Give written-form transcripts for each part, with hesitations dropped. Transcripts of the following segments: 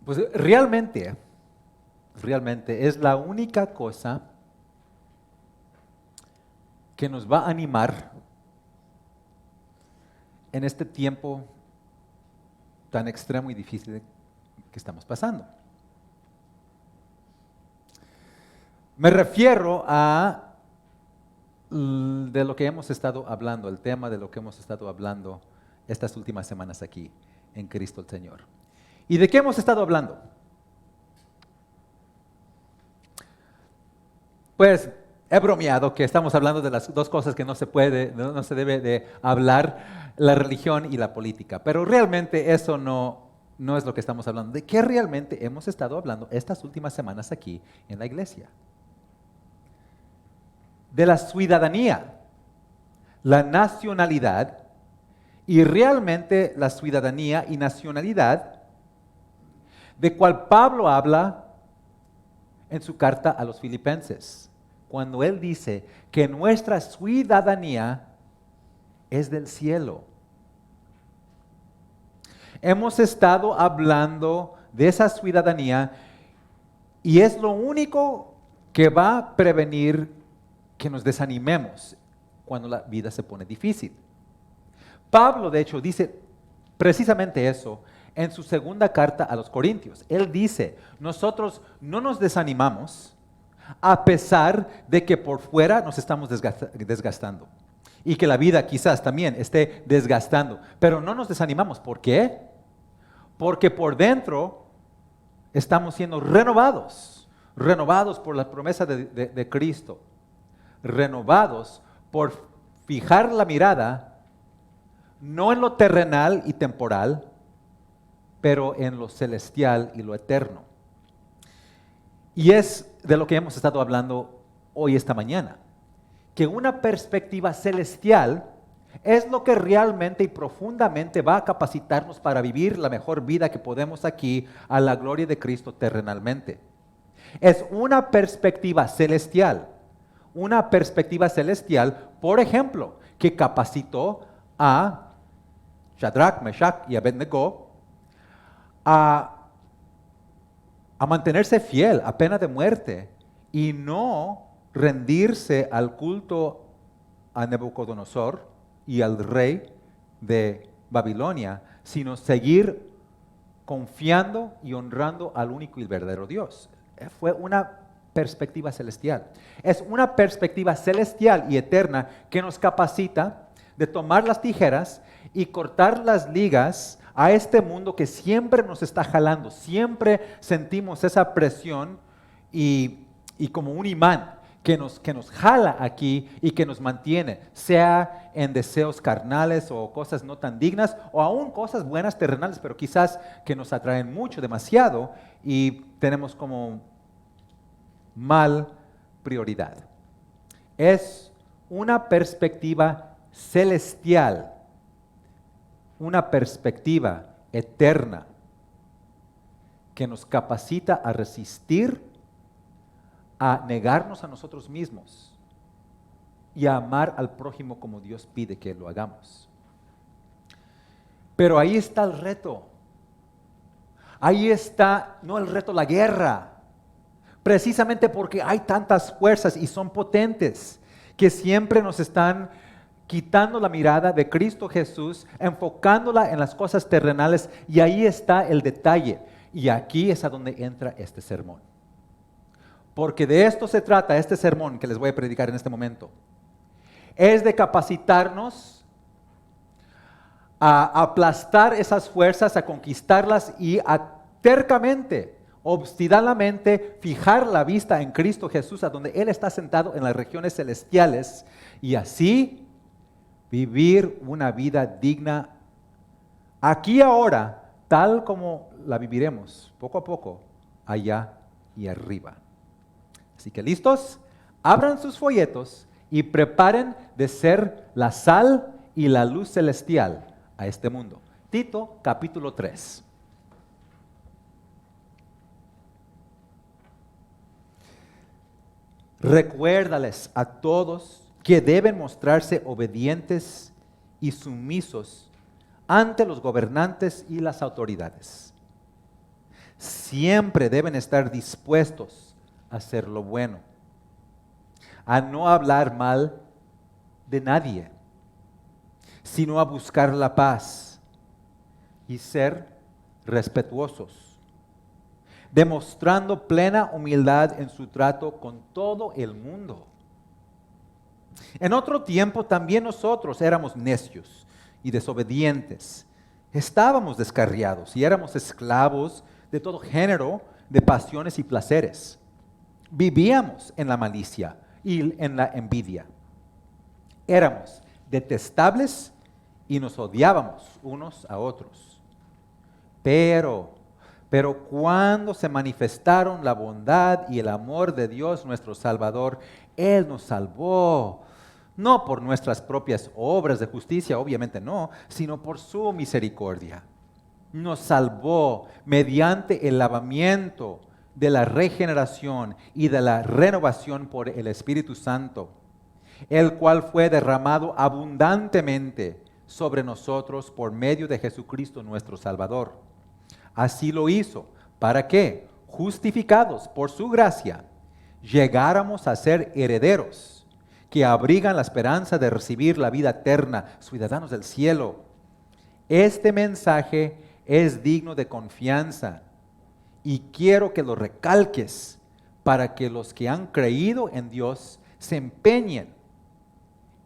Pues realmente es la única cosa que nos va a animar en este tiempo tan extremo y difícil que estamos pasando. Me refiero a de lo que hemos estado hablando, el tema de lo que hemos estado hablando estas últimas semanas aquí en Cristo el Señor. ¿Y de qué hemos estado hablando? Pues he bromeado que estamos hablando de las dos cosas que no se debe de hablar, la religión y la política, pero realmente eso no es lo que estamos hablando. ¿De qué realmente hemos estado hablando estas últimas semanas aquí en la iglesia? De la ciudadanía, la nacionalidad y realmente la ciudadanía y nacionalidad de cual Pablo habla en su carta a los Filipenses, cuando él dice que nuestra ciudadanía es del cielo. Hemos estado hablando de esa ciudadanía y es lo único que va a prevenir que nos desanimemos cuando la vida se pone difícil. Pablo, de hecho, dice precisamente eso en su segunda carta a los Corintios. Él dice, nosotros no nos desanimamos a pesar de que por fuera nos estamos desgastando y que la vida quizás también esté desgastando, pero no nos desanimamos. ¿Por qué? Porque por dentro estamos siendo renovados por la promesa de Cristo, renovados por fijar la mirada no en lo terrenal y temporal, pero en lo celestial y lo eterno. Y es de lo que hemos estado hablando hoy, esta mañana, que una perspectiva celestial es lo que realmente y profundamente va a capacitarnos para vivir la mejor vida que podemos aquí a la gloria de Cristo terrenalmente. Es una perspectiva celestial, por ejemplo, que capacitó a Shadrach, Meshach y Abednego a mantenerse fiel a pena de muerte y no rendirse al culto a Nabucodonosor y al rey de Babilonia, sino seguir confiando y honrando al único y verdadero Dios. Fue una perspectiva celestial. Es una perspectiva celestial y eterna que nos capacita de tomar las tijeras y cortar las ligas a este mundo que siempre nos está jalando. Siempre sentimos esa presión y como un imán que nos jala aquí y que nos mantiene, sea en deseos carnales o cosas no tan dignas, o aún cosas buenas terrenales, pero quizás que nos atraen mucho, demasiado, y tenemos como mal prioridad. Es una perspectiva celestial, una perspectiva eterna que nos capacita a resistir, a negarnos a nosotros mismos y a amar al prójimo como Dios pide que lo hagamos. Pero ahí está el reto. Ahí está, no el reto, la guerra. Precisamente porque hay tantas fuerzas y son potentes que siempre nos están quitando la mirada de Cristo Jesús, enfocándola en las cosas terrenales, y ahí está el detalle. Y aquí es a donde entra este sermón. Porque de esto se trata este sermón que les voy a predicar en este momento. Es de capacitarnos a aplastar esas fuerzas, a conquistarlas y a tercamente, obstinadamente fijar la vista en Cristo Jesús, a donde Él está sentado en las regiones celestiales, y así vivir una vida digna aquí ahora, tal como la viviremos poco a poco allá y arriba. Así que listos, abran sus folletos y preparen de ser la sal y la luz celestial a este mundo. Tito capítulo 3. Recuérdales a todos que deben mostrarse obedientes y sumisos ante los gobernantes y las autoridades, siempre deben estar dispuestos a hacer lo bueno, a no hablar mal de nadie, sino a buscar la paz y ser respetuosos, demostrando plena humildad en su trato con todo el mundo. En otro tiempo también nosotros éramos necios y desobedientes. Estábamos descarriados y éramos esclavos de todo género de pasiones y placeres. Vivíamos en la malicia y en la envidia. Éramos detestables y nos odiábamos unos a otros. Pero cuando se manifestaron la bondad y el amor de Dios nuestro Salvador, Él nos salvó, no por nuestras propias obras de justicia, obviamente no, sino por su misericordia. Nos salvó mediante el lavamiento de la regeneración y de la renovación por el Espíritu Santo, el cual fue derramado abundantemente sobre nosotros por medio de Jesucristo nuestro Salvador. Así lo hizo, para que, justificados por su gracia, llegáramos a ser herederos, que abrigan la esperanza de recibir la vida eterna, ciudadanos del cielo. Este mensaje es digno de confianza y quiero que lo recalques para que los que han creído en Dios se empeñen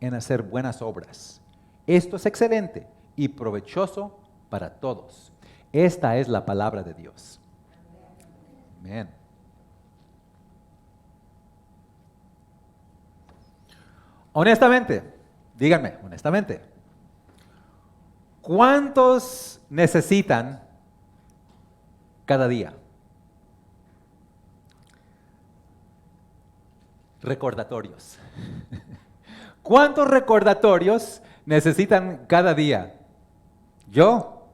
en hacer buenas obras. Esto es excelente y provechoso para todos. Esta es la palabra de Dios. Amén. Honestamente, díganme, honestamente, ¿cuántos necesitan cada día? Recordatorios. ¿Cuántos recordatorios necesitan cada día? Yo,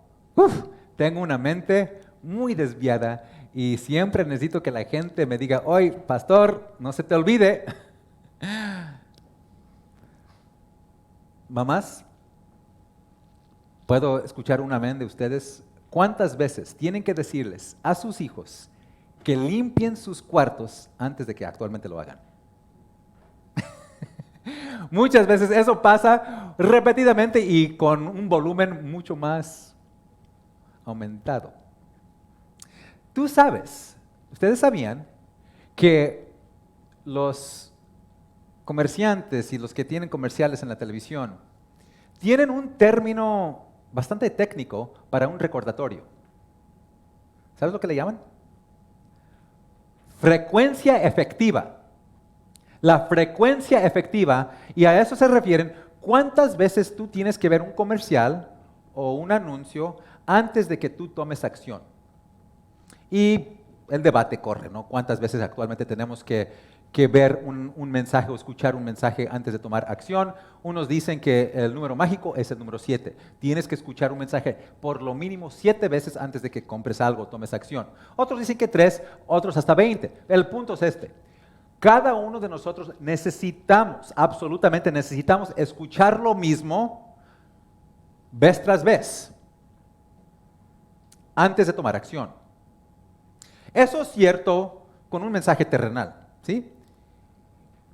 tengo una mente muy desviada y siempre necesito que la gente me diga, oye, pastor, no se te olvide. Mamás, ¿puedo escuchar un amén de ustedes? ¿Cuántas veces tienen que decirles a sus hijos que limpien sus cuartos antes de que actualmente lo hagan? Muchas veces eso pasa repetidamente y con un volumen mucho más aumentado. Tú sabes, ustedes sabían que los comerciantes y los que tienen comerciales en la televisión tienen un término bastante técnico para un recordatorio. ¿Sabes lo que le llaman? Frecuencia efectiva. La frecuencia efectiva, y a eso se refieren, ¿cuántas veces tú tienes que ver un comercial o un anuncio antes de que tú tomes acción? Y el debate corre, ¿no? ¿Cuántas veces actualmente tenemos que ver un mensaje o escuchar un mensaje antes de tomar acción? Unos dicen que el número mágico es el número 7. Tienes que escuchar un mensaje por lo mínimo 7 veces antes de que compres algo o tomes acción. Otros dicen que 3, otros hasta 20. El punto es este. Cada uno de nosotros necesitamos, absolutamente necesitamos escuchar lo mismo vez tras vez antes de tomar acción. Eso es cierto con un mensaje terrenal, ¿sí?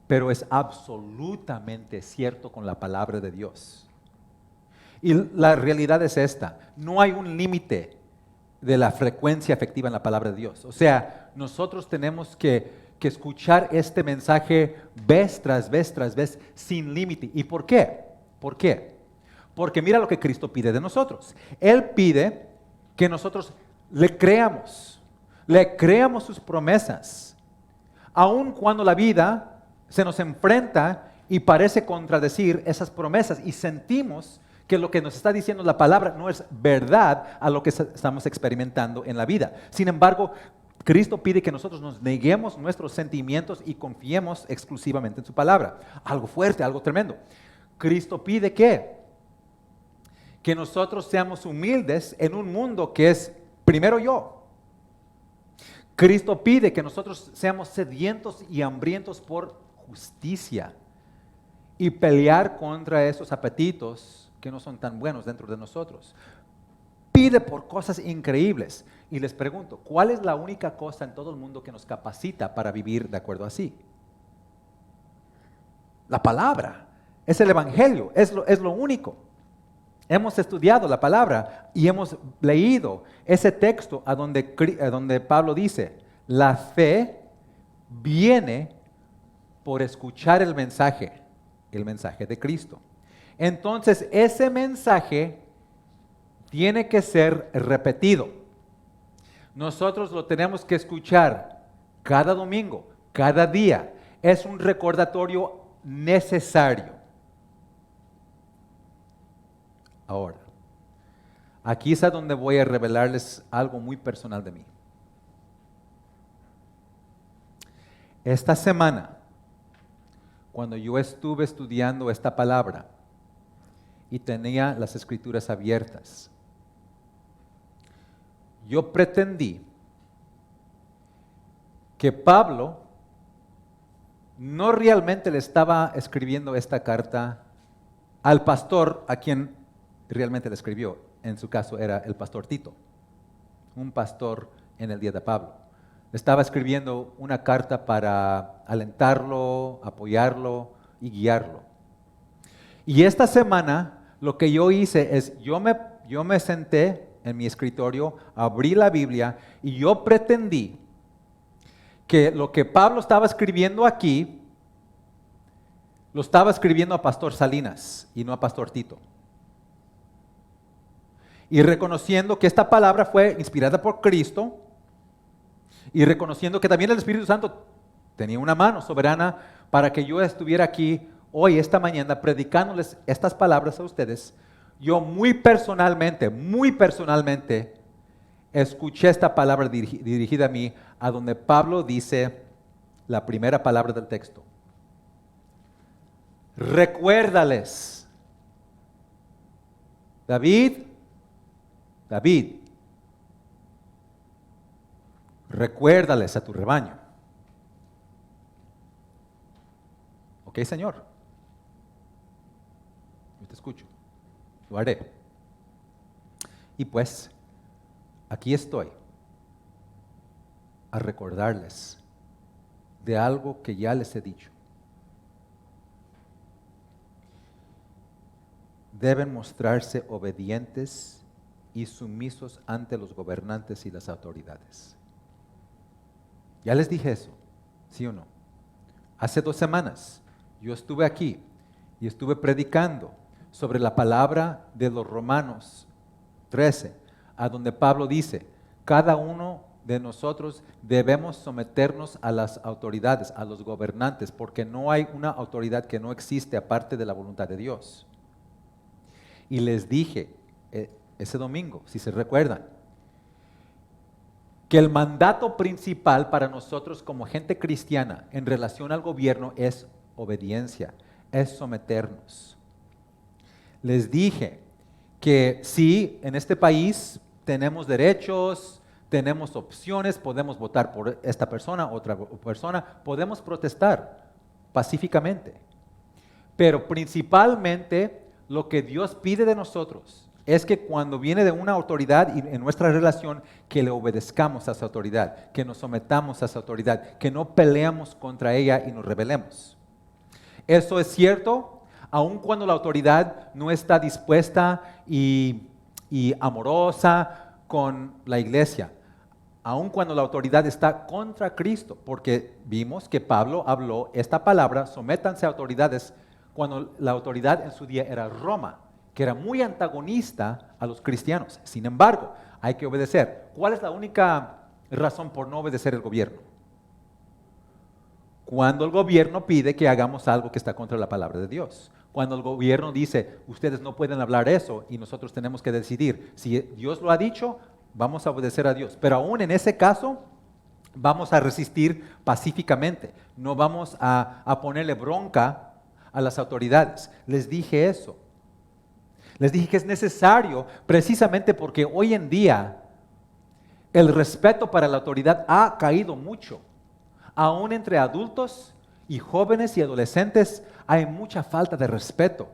Pero es absolutamente cierto con la palabra de Dios. Y la realidad es esta, no hay un límite de la frecuencia efectiva en la palabra de Dios. O sea, nosotros tenemos que escuchar este mensaje vez tras vez tras vez sin límite. ¿Y por qué? ¿Por qué? Porque mira lo que Cristo pide de nosotros. Él pide que nosotros le creamos sus promesas, aun cuando la vida se nos enfrenta y parece contradecir esas promesas y sentimos que lo que nos está diciendo la palabra no es verdad a lo que estamos experimentando en la vida. Sin embargo, Cristo pide que nosotros nos neguemos nuestros sentimientos y confiemos exclusivamente en su palabra. Algo fuerte, algo tremendo. Cristo pide que nosotros seamos humildes en un mundo que es primero yo. Cristo pide que nosotros seamos sedientos y hambrientos por justicia y pelear contra esos apetitos que no son tan buenos dentro de nosotros. pide por cosas increíbles. Y les pregunto, ¿cuál es la única cosa en todo el mundo que nos capacita para vivir de acuerdo así? La palabra, es el evangelio, es lo único. Hemos estudiado la palabra y hemos leído ese texto a donde Pablo dice, la fe viene por escuchar el mensaje de Cristo. Entonces, ese mensaje tiene que ser repetido. Nosotros lo tenemos que escuchar cada domingo, cada día. Es un recordatorio necesario. Ahora, aquí es a donde voy a revelarles algo muy personal de mí. Esta semana, cuando yo estuve estudiando esta palabra y tenía las escrituras abiertas, yo pretendí que Pablo no realmente le estaba escribiendo esta carta al pastor a quien realmente le escribió. En su caso era el pastor Tito, un pastor en el día de Pablo. Le estaba escribiendo una carta para alentarlo, apoyarlo y guiarlo. Y esta semana lo que yo hice es, yo me senté en mi escritorio, abrí la Biblia y yo pretendí que lo que Pablo estaba escribiendo aquí, lo estaba escribiendo a Pastor Salinas y no a Pastor Tito. Y reconociendo que esta palabra fue inspirada por Cristo y reconociendo que también el Espíritu Santo tenía una mano soberana para que yo estuviera aquí hoy, esta mañana, predicándoles estas palabras a ustedes, yo muy personalmente, escuché esta palabra dirigida a mí, a donde Pablo dice la primera palabra del texto. Recuérdales, David, recuérdales a tu rebaño. Ok, Señor, yo te escucho, lo haré. Y pues, aquí estoy a recordarles de algo que ya les he dicho. Deben mostrarse obedientes y sumisos ante los gobernantes y las autoridades. Ya les dije eso, ¿sí o no? Hace 2 semanas yo estuve aquí y estuve predicando sobre la palabra de los Romanos 13, a donde Pablo dice, cada uno de nosotros debemos someternos a las autoridades, a los gobernantes, porque no hay una autoridad que no existe aparte de la voluntad de Dios. Y les dije ese domingo, si se recuerdan, que el mandato principal para nosotros como gente cristiana en relación al gobierno es obediencia, es someternos. Les dije que sí, en este país tenemos derechos, tenemos opciones, podemos votar por esta persona, otra persona, podemos protestar pacíficamente, pero principalmente lo que Dios pide de nosotros es que cuando viene de una autoridad y en nuestra relación, que le obedezcamos a esa autoridad, que nos sometamos a esa autoridad, que no peleamos contra ella y nos rebelemos. Eso es cierto, aun cuando la autoridad no está dispuesta y amorosa con la iglesia, aun cuando la autoridad está contra Cristo, porque vimos que Pablo habló esta palabra, sométanse a autoridades, cuando la autoridad en su día era Roma, que era muy antagonista a los cristianos. Sin embargo, hay que obedecer. ¿Cuál es la única razón por no obedecer el gobierno? Cuando el gobierno pide que hagamos algo que está contra la palabra de Dios. Cuando el gobierno dice, ustedes no pueden hablar eso y nosotros tenemos que decidir. Si Dios lo ha dicho, vamos a obedecer a Dios. Pero aún en ese caso, vamos a resistir pacíficamente. No vamos a ponerle bronca a las autoridades. Les dije eso. Les dije que es necesario precisamente porque hoy en día el respeto para la autoridad ha caído mucho. Aún entre adultos y jóvenes y adolescentes hay mucha falta de respeto.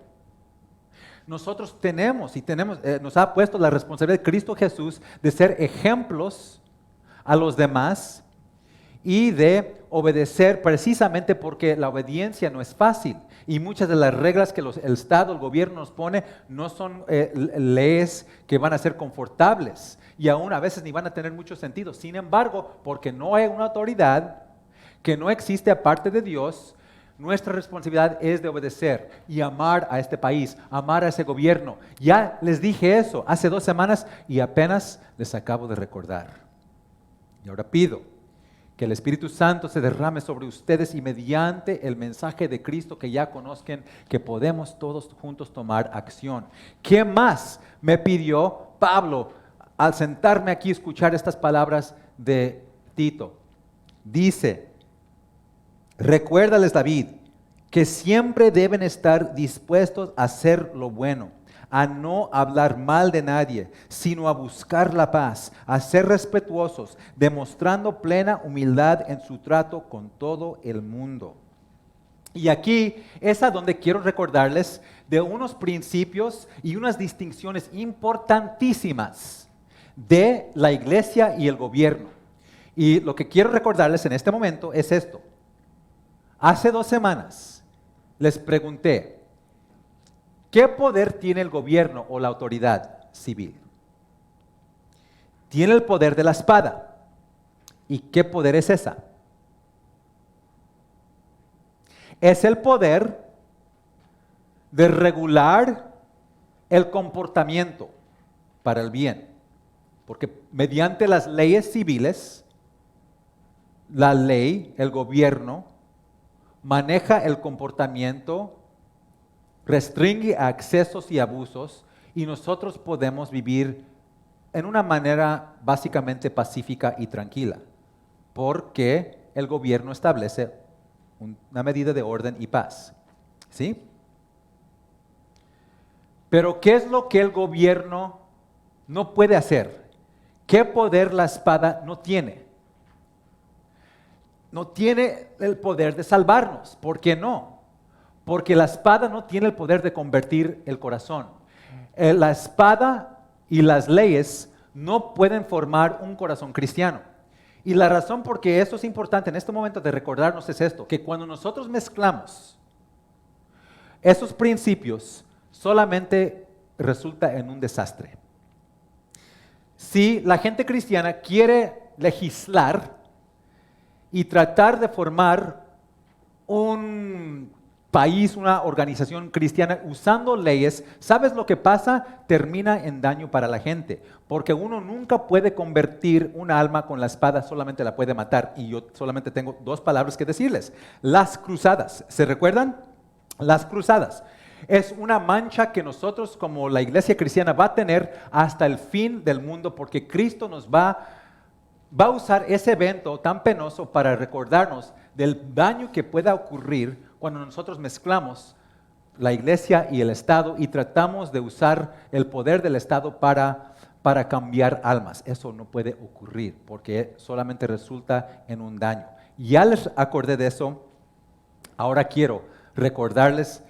Nosotros tenemos nos ha puesto la responsabilidad de Cristo Jesús de ser ejemplos a los demás y de obedecer precisamente porque la obediencia no es fácil. Y muchas de las reglas que el Estado, el gobierno nos pone no son leyes que van a ser confortables y aún a veces ni van a tener mucho sentido. Sin embargo, porque no hay una autoridad que no existe aparte de Dios, nuestra responsabilidad es de obedecer y amar a este país, amar a ese gobierno. Ya les dije eso hace 2 semanas y apenas les acabo de recordar. Y ahora pido que el Espíritu Santo se derrame sobre ustedes y mediante el mensaje de Cristo que ya conozcan, que podemos todos juntos tomar acción. ¿Qué más me pidió Pablo al sentarme aquí a escuchar estas palabras de Tito? Dice, recuérdales, David, que siempre deben estar dispuestos a hacer lo bueno, a no hablar mal de nadie, sino a buscar la paz, a ser respetuosos, demostrando plena humildad en su trato con todo el mundo. Y aquí es a donde quiero recordarles de unos principios y unas distinciones importantísimas de la iglesia y el gobierno. Y lo que quiero recordarles en este momento es esto. Hace 2 semanas les pregunté, ¿qué poder tiene el gobierno o la autoridad civil? Tiene el poder de la espada. ¿Y qué poder es esa? Es el poder de regular el comportamiento para el bien. Porque mediante las leyes civiles, la ley, el gobierno, maneja el comportamiento, restringe accesos y abusos y nosotros podemos vivir en una manera básicamente pacífica y tranquila, porque el gobierno establece una medida de orden y paz. ¿Sí? Pero ¿qué es lo que el gobierno no puede hacer? ¿Qué poder la espada no tiene? No tiene el poder de salvarnos. ¿Por qué no? Porque la espada no tiene el poder de convertir el corazón. La espada y las leyes no pueden formar un corazón cristiano. Y la razón por qué esto es importante en este momento de recordarnos es esto, que cuando nosotros mezclamos esos principios, solamente resulta en un desastre. Si la gente cristiana quiere legislar y tratar de formar un país, una organización cristiana usando leyes, ¿sabes lo que pasa? Termina en daño para la gente, porque uno nunca puede convertir un alma con la espada, solamente la puede matar. Y yo solamente tengo 2 palabras que decirles. Las cruzadas, ¿se recuerdan? Las cruzadas. Es una mancha que nosotros como la iglesia cristiana va a tener hasta el fin del mundo, porque Cristo nos va a usar ese evento tan penoso para recordarnos del daño que pueda ocurrir cuando nosotros mezclamos la iglesia y el Estado y tratamos de usar el poder del Estado para cambiar almas. Eso no puede ocurrir porque solamente resulta en un daño. Ya les acordé de eso, ahora quiero recordarles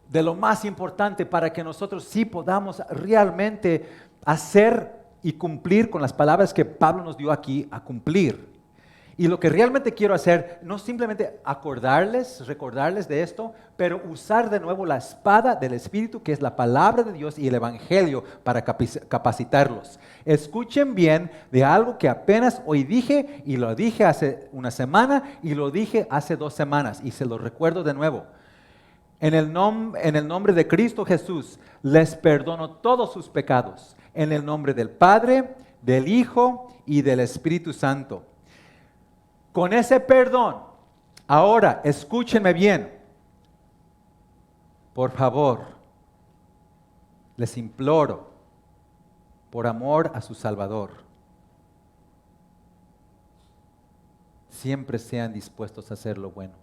de lo más importante para que nosotros sí podamos realmente hacer y cumplir con las palabras que Pablo nos dio aquí a cumplir. Y lo que realmente quiero hacer, no simplemente recordarles de esto, pero usar de nuevo la espada del Espíritu, que es la palabra de Dios y el Evangelio, para capacitarlos. Escuchen bien de algo que apenas hoy dije, y lo dije hace una semana, y lo dije hace 2 semanas, y se lo recuerdo de nuevo. En el nombre de Cristo Jesús, les perdono todos sus pecados. En el nombre del Padre, del Hijo y del Espíritu Santo. Con ese perdón, ahora escúchenme bien. Por favor, les imploro, por amor a su Salvador, siempre sean dispuestos a hacer lo bueno.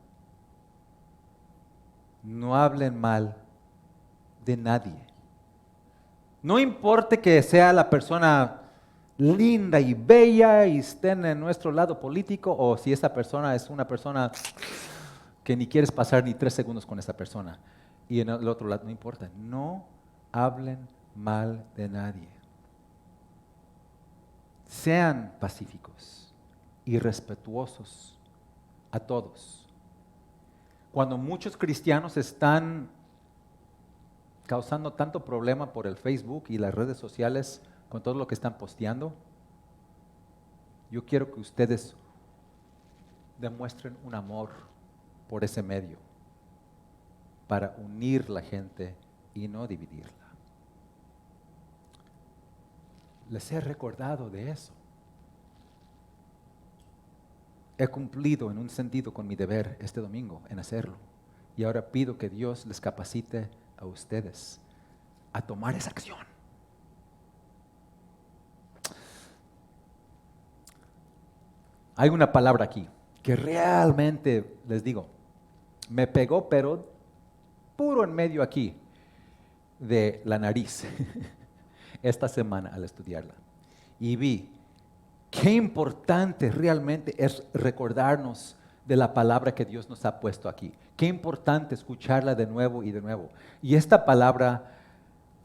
No hablen mal de nadie. No importa que sea la persona linda y bella y estén en nuestro lado político, o si esa persona es una persona que ni quieres pasar ni 3 segundos con esa persona y en el otro lado, no importa. No hablen mal de nadie. Sean pacíficos y respetuosos a todos. Cuando muchos cristianos están causando tanto problema por el Facebook y las redes sociales con todo lo que están posteando, yo quiero que ustedes demuestren un amor por ese medio para unir la gente y no dividirla. Les he recordado de eso. He cumplido en un sentido con mi deber este domingo en hacerlo. Y ahora pido que Dios les capacite a ustedes a tomar esa acción. Hay una palabra aquí que realmente, les digo, me pegó, pero puro en medio aquí de la nariz esta semana al estudiarla. Y vi qué importante realmente es recordarnos de la palabra que Dios nos ha puesto aquí. Qué importante escucharla de nuevo y de nuevo. Y esta palabra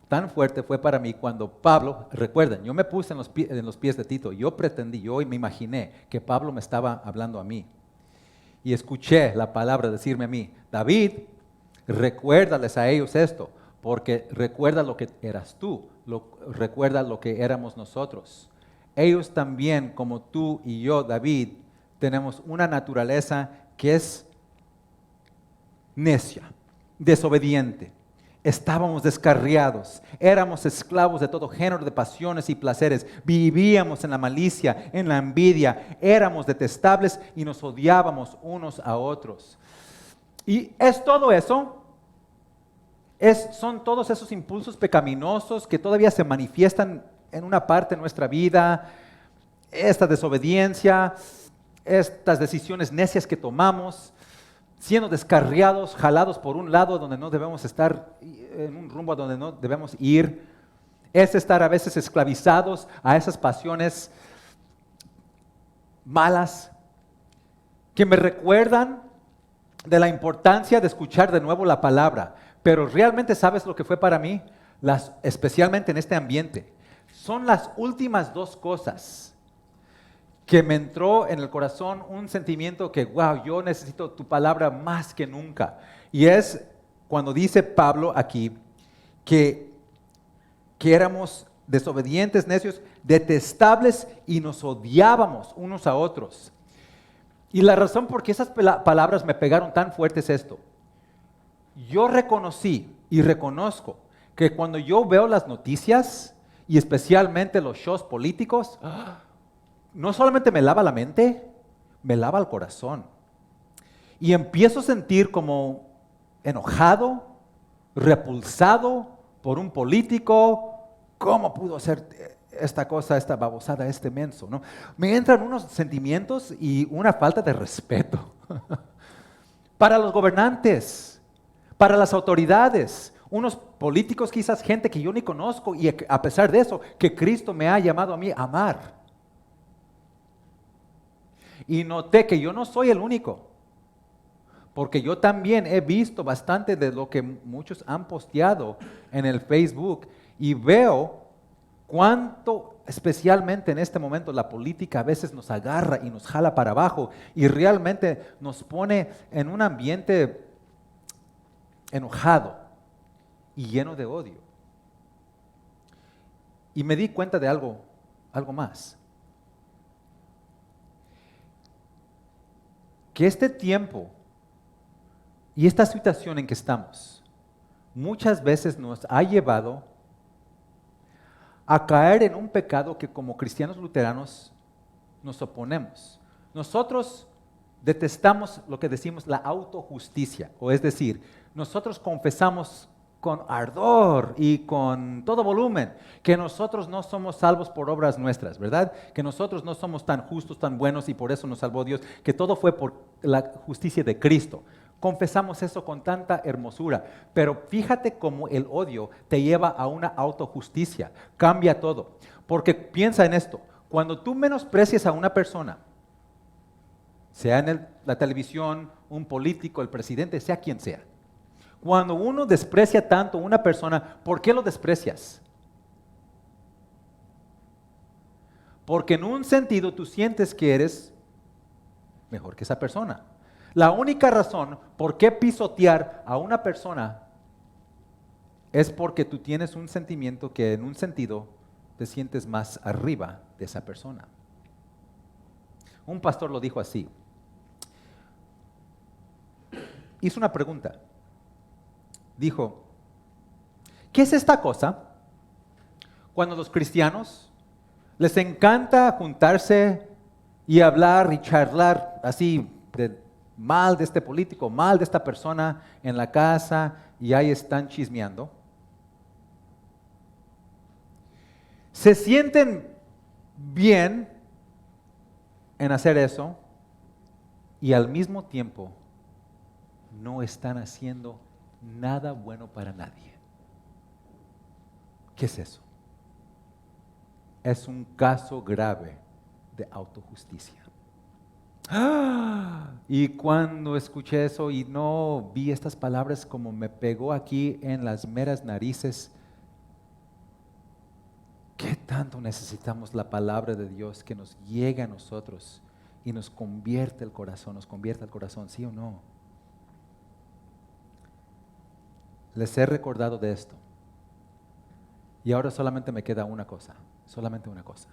tan fuerte fue para mí cuando Pablo, recuerden, yo me puse en los pies de Tito, yo me imaginé que Pablo me estaba hablando a mí. Y escuché la palabra decirme a mí, David, recuérdales a ellos esto, porque recuerda lo que eras tú, recuerda lo que éramos nosotros. Ellos también, como tú y yo, David, tenemos una naturaleza que es necia, desobediente. Estábamos descarriados, éramos esclavos de todo género de pasiones y placeres, vivíamos en la malicia, en la envidia, éramos detestables y nos odiábamos unos a otros. Y es todo eso, son todos esos impulsos pecaminosos que todavía se manifiestan en una parte de nuestra vida, esta desobediencia, estas decisiones necias que tomamos, siendo descarriados, jalados por un lado donde no debemos estar, en un rumbo a donde no debemos ir, es estar a veces esclavizados a esas pasiones malas que me recuerdan de la importancia de escuchar de nuevo la palabra. Pero realmente, ¿sabes lo que fue para mí? Especialmente en este ambiente, son las últimas dos cosas que me entró en el corazón un sentimiento que, wow, yo necesito tu palabra más que nunca. Y es cuando dice Pablo aquí que éramos desobedientes, necios, detestables y nos odiábamos unos a otros. Y la razón por qué esas palabras me pegaron tan fuerte es esto. Yo reconocí y reconozco que cuando yo veo las noticias y especialmente los shows políticos, no solamente me lava la mente, me lava el corazón. Y empiezo a sentir como enojado, repulsado por un político. ¿Cómo pudo hacer esta cosa, esta babosada, este menso? ¿No? Me entran unos sentimientos y una falta de respeto para los gobernantes, para las autoridades, unos políticos, quizás gente que yo ni conozco, y a pesar de eso, que Cristo me ha llamado a mí a amar. Y noté que yo no soy el único, porque yo también he visto bastante de lo que muchos han posteado en el Facebook y veo cuánto, especialmente en este momento, la política a veces nos agarra y nos jala para abajo y realmente nos pone en un ambiente enojado y lleno de odio. Y me di cuenta de algo más. Que este tiempo y esta situación en que estamos muchas veces nos ha llevado a caer en un pecado que como cristianos luteranos nos oponemos. Nosotros detestamos lo que decimos la autojusticia, o es decir, nosotros confesamos con ardor y con todo volumen que nosotros no somos salvos por obras nuestras, ¿verdad? Que nosotros no somos tan justos, tan buenos y por eso nos salvó Dios, que todo fue por la justicia de Cristo. Confesamos eso con tanta hermosura, pero fíjate cómo el odio te lleva a una autojusticia, cambia todo, porque piensa en esto, cuando tú menosprecias a una persona, sea en la televisión, un político, el presidente, sea quien sea, Cuando uno desprecia tanto a una persona, ¿por qué lo desprecias? Porque en un sentido tú sientes que eres mejor que esa persona. La única razón por qué pisotear a una persona es porque tú tienes un sentimiento que en un sentido te sientes más arriba de esa persona. Un pastor lo dijo así. Hizo una pregunta. Dijo, ¿qué es esta cosa? Cuando los cristianos les encanta juntarse y hablar y charlar así mal de este político, mal de esta persona en la casa y ahí están chismeando. Se sienten bien en hacer eso y al mismo tiempo no están haciendo nada bueno para nadie. ¿Qué es eso? Es un caso grave de autojusticia. Y cuando escuché eso y no vi estas palabras, como me pegó aquí en las meras narices. ¿Qué tanto necesitamos la palabra de Dios que nos llegue a nosotros y nos convierte el corazón, ¿sí o no? Les he recordado de esto. Y ahora solamente me queda una cosa, solamente una cosa.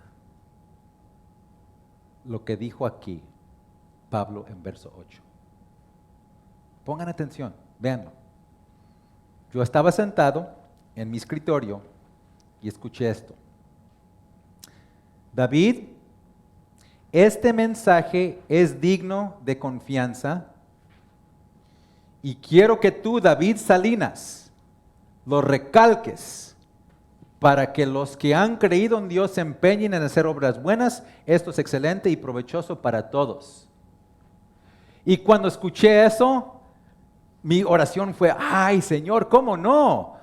Lo que dijo aquí Pablo en verso 8. Pongan atención, véanlo. Yo estaba sentado en mi escritorio y escuché esto. David, este mensaje es digno de confianza y quiero que tú, David Salinas, lo recalques para que los que han creído en Dios se empeñen en hacer obras buenas. Esto es excelente y provechoso para todos. Y cuando escuché eso, mi oración fue, ay Señor, ¿cómo no?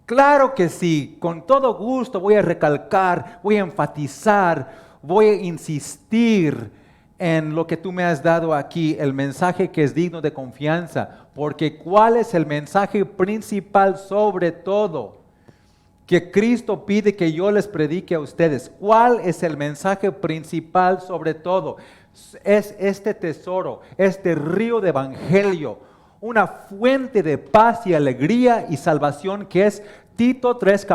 Claro que sí, con todo gusto voy a recalcar, voy a enfatizar, voy a insistir en lo que tú me has dado aquí, el mensaje que es digno de confianza, porque ¿cuál es el mensaje principal sobre todo que Cristo pide que yo les predique a ustedes? ¿Cuál es el mensaje principal sobre todo? Es este tesoro, este río de evangelio, una fuente de paz y alegría y salvación que es Tito 3,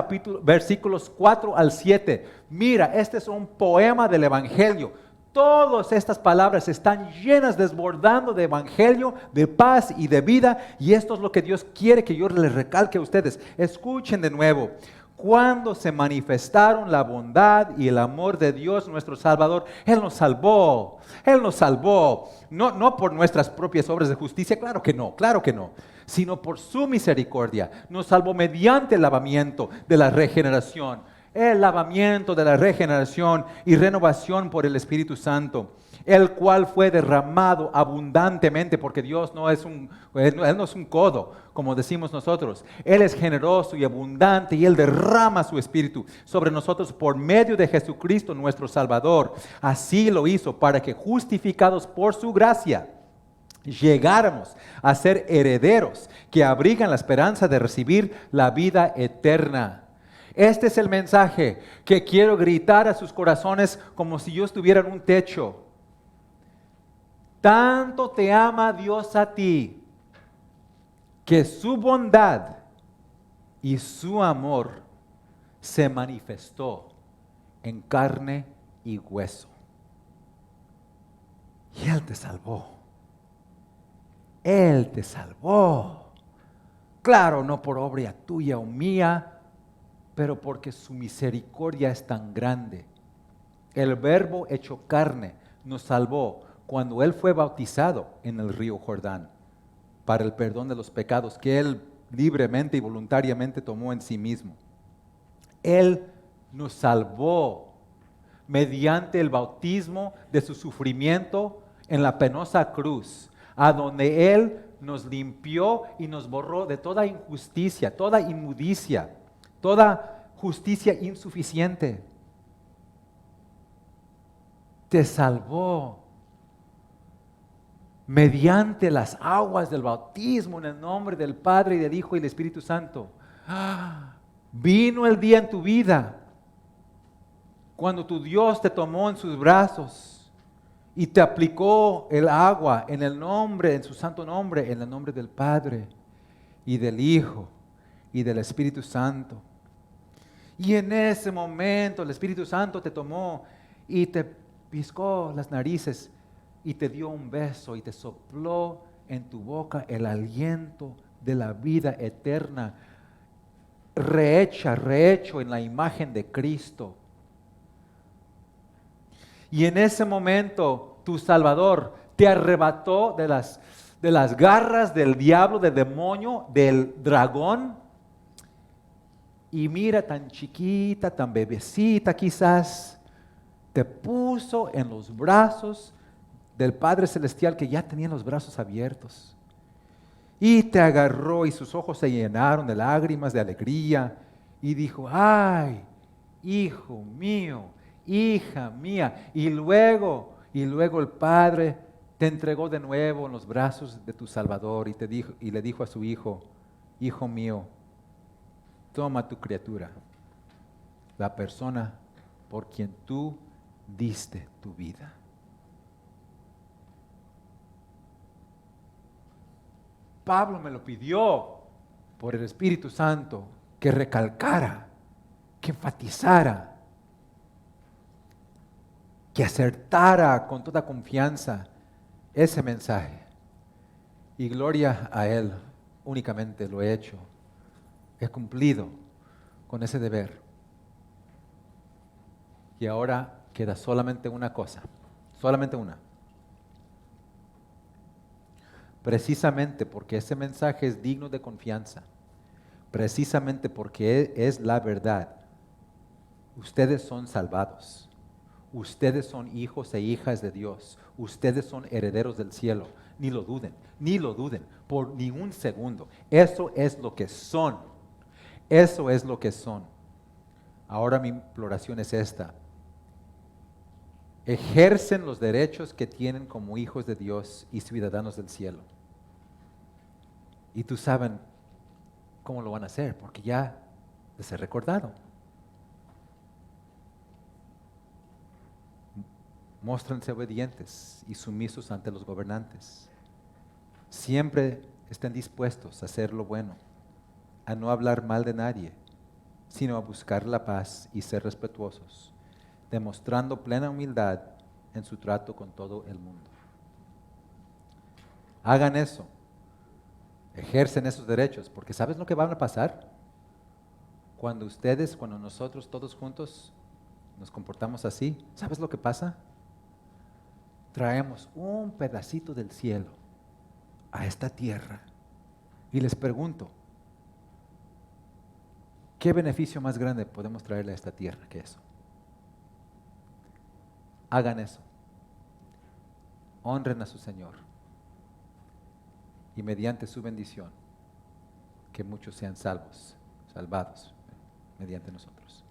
versículos 4 al 7. Mira, este es un poema del evangelio. Todas estas palabras están llenas, desbordando de evangelio, de paz y de vida. Y esto es lo que Dios quiere que yo les recalque a ustedes. Escuchen de nuevo. Cuando se manifestaron la bondad y el amor de Dios nuestro Salvador, Él nos salvó. Él nos salvó. No por nuestras propias obras de justicia, claro que no, sino por su misericordia. Nos salvó mediante el lavamiento de la regeneración. El lavamiento de la regeneración y renovación por el Espíritu Santo, el cual fue derramado abundantemente, porque Dios Él no es un codo, como decimos nosotros. Él es generoso y abundante y Él derrama su Espíritu sobre nosotros por medio de Jesucristo nuestro Salvador. Así lo hizo para que, justificados por su gracia, llegáramos a ser herederos que abrigan la esperanza de recibir la vida eterna. Este es el mensaje que quiero gritar a sus corazones como si yo estuviera en un techo. Tanto te ama Dios a ti, que su bondad y su amor se manifestó en carne y hueso. Y Él te salvó. Él te salvó. Claro, no por obra tuya o mía, pero porque su misericordia es tan grande. El Verbo hecho carne nos salvó cuando Él fue bautizado en el río Jordán para el perdón de los pecados que Él libremente y voluntariamente tomó en sí mismo. Él nos salvó mediante el bautismo de su sufrimiento en la penosa cruz, a donde Él nos limpió y nos borró de toda injusticia, toda inmundicia, toda justicia insuficiente. Te salvó. mediante las aguas del bautismo en el nombre del Padre y del Hijo y del Espíritu Santo. Vino el día en tu vida cuando tu Dios te tomó en sus brazos y te aplicó el agua en el nombre, en su santo nombre, en el nombre del Padre y del Hijo y del Espíritu Santo. Y en ese momento el Espíritu Santo te tomó y te piscó las narices y te dio un beso y te sopló en tu boca el aliento de la vida eterna, rehecho en la imagen de Cristo. Y en ese momento tu Salvador te arrebató de las garras del diablo, del demonio, del dragón. Y mira, tan chiquita, tan bebecita quizás, te puso en los brazos del Padre Celestial que ya tenía los brazos abiertos. Y te agarró y sus ojos se llenaron de lágrimas, de alegría. Y dijo, ay, hijo mío, hija mía. Y luego el Padre te entregó de nuevo en los brazos de tu Salvador y le dijo a su hijo, hijo mío, toma tu criatura, la persona por quien tú diste tu vida. Pablo me lo pidió por el Espíritu Santo que recalcara, que enfatizara, que acertara con toda confianza ese mensaje. Y gloria a Él, únicamente lo he hecho, he cumplido con ese deber. Y ahora queda solamente una cosa, solamente una. Precisamente porque ese mensaje es digno de confianza, precisamente porque es la verdad, ustedes son salvados, ustedes son hijos e hijas de Dios, ustedes son herederos del cielo, ni lo duden por ni un segundo. Eso es lo que son, eso es lo que son. Ahora mi imploración es esta: ejercen los derechos que tienen como hijos de Dios y ciudadanos del cielo. Y tú saben cómo lo van a hacer, porque ya les he recordado. Móstrense obedientes y sumisos ante los gobernantes. Siempre estén dispuestos a hacer lo bueno, a no hablar mal de nadie, sino a buscar la paz y ser respetuosos, demostrando plena humildad en su trato con todo el mundo. Hagan eso. Ejercen esos derechos, porque ¿sabes lo que va a pasar? Cuando nosotros todos juntos nos comportamos así, ¿sabes lo que pasa? Traemos un pedacito del cielo a esta tierra. Y les pregunto, ¿qué beneficio más grande podemos traerle a esta tierra que eso? Hagan eso. Honren a su Señor. Y mediante su bendición, que muchos sean salvados mediante nosotros.